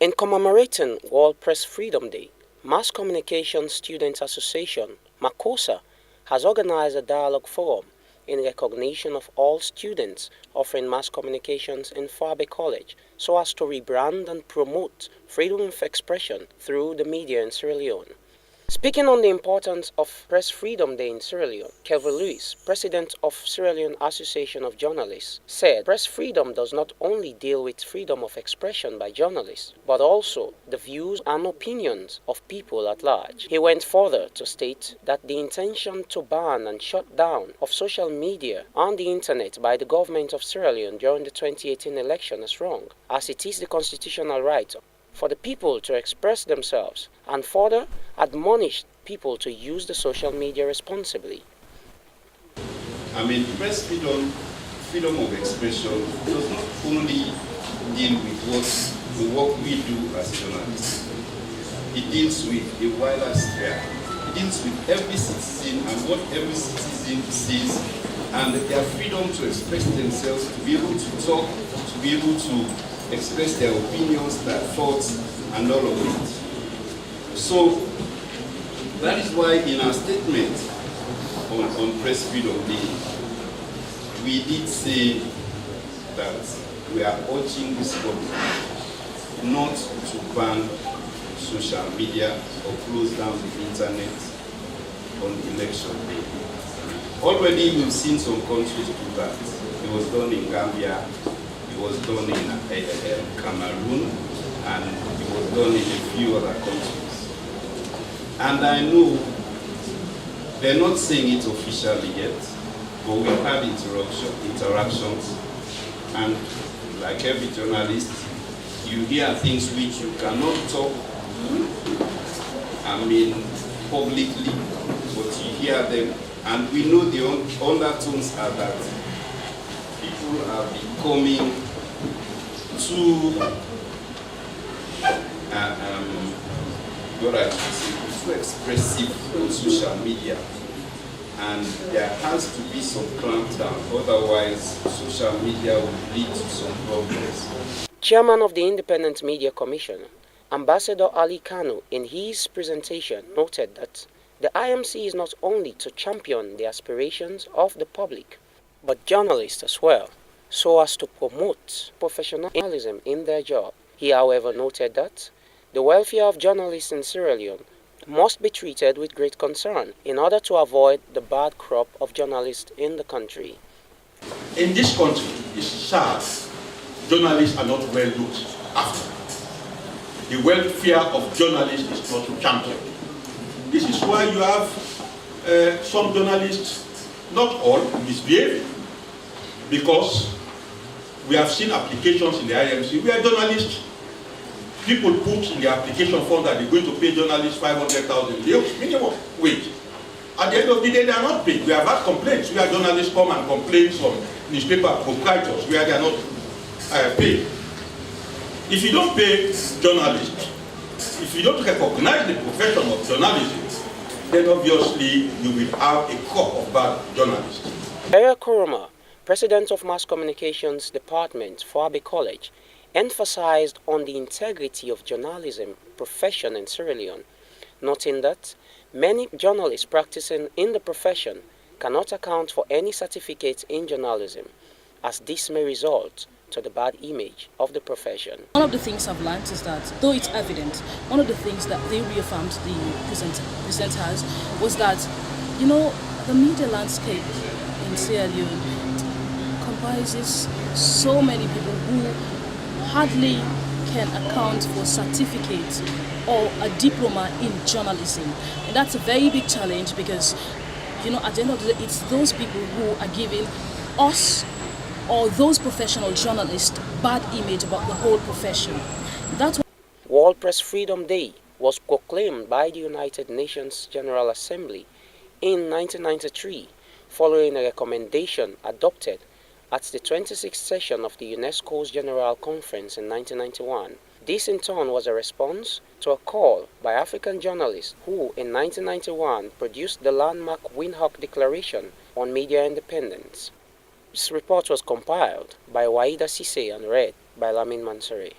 In commemorating World Press Freedom Day, Mass Communication Students Association, Macosa, has organized a dialogue forum in recognition of all students offering mass communications in Fourah Bay College so as to rebrand and promote freedom of expression through the media in Sierra Leone. Speaking on the importance of Press Freedom Day in Sierra Leone, Kelvin Lewis, president of Sierra Leone Association of Journalists, said press freedom does not only deal with freedom of expression by journalists, but also the views and opinions of people at large. He went further to state that the intention to ban and shut down of social media on the internet by the government of Sierra Leone during the 2018 election is wrong, as it is the constitutional right for the people to express themselves, and further admonished people to use the social media responsibly. Press freedom of expression does not only deal with the work we do as journalists. It deals with a wider sphere. It deals with every citizen and what every citizen sees, and their freedom to express themselves, to be able to talk, to be able to express their opinions, their thoughts, and all of it. So that is why in our statement on Press Freedom Day, we did say that we are urging this government not to ban social media or close down the internet on election day. Already we've seen some countries do that. It was done in Gambia, it was done in Cameroon, and it was done in a few other countries. And I know they're not saying it officially yet, but we've had interactions, and like every journalist, you hear things which you cannot talk, publicly, but you hear them, and we know the undertones are that people are becoming too too expressive on social media, and there has to be some clampdown, otherwise social media will lead to some problems. Chairman of the Independent Media Commission, Ambassador Ali Kanu, in his presentation noted that the IMC is not only to champion the aspirations of the public, but journalists as well, so as to promote professionalism in their job. He, however, noted that the welfare of journalists in Sierra Leone must be treated with great concern in order to avoid the bad crop of journalists in the country. In this country, it's sad, journalists are not well looked after. The welfare of journalists is not championed. This is why you have some journalists, not all, misbehaving, because we have seen applications in the IMC where journalists, people put in the application form that they're going to pay journalists 500,000 minimum wage. At the end of the day, they are not paid. We have had complaints where journalists come and complain from newspaper proprietors where they are not paid. If you don't pay journalists, if you don't recognize the profession of journalism, then obviously you will have a crop of bad journalists. Sierra Leone, president of Mass Communications Department, Fourah Bay College, emphasized on the integrity of journalism profession in Sierra Leone, noting that many journalists practicing in the profession cannot account for any certificate in journalism, as this may result to the bad image of the profession. One of the things I've learned is that, though it's evident, one of the things that they reaffirmed, the presenters, was that, the media landscape in Sierra Leone comprises so many people who hardly can account for certificates or a diploma in journalism. And that's a very big challenge because, at the end of the day, it's those people who are giving us or those professional journalists bad image about the whole profession. That's World Press Freedom Day was proclaimed by the United Nations General Assembly in 1993 following a recommendation adopted at the 26th session of the UNESCO's General Conference in 1991. This in turn was a response to a call by African journalists who in 1991 produced the landmark Windhoek Declaration on Media Independence. This report was compiled by Wahida and read by Lamin Mansouri.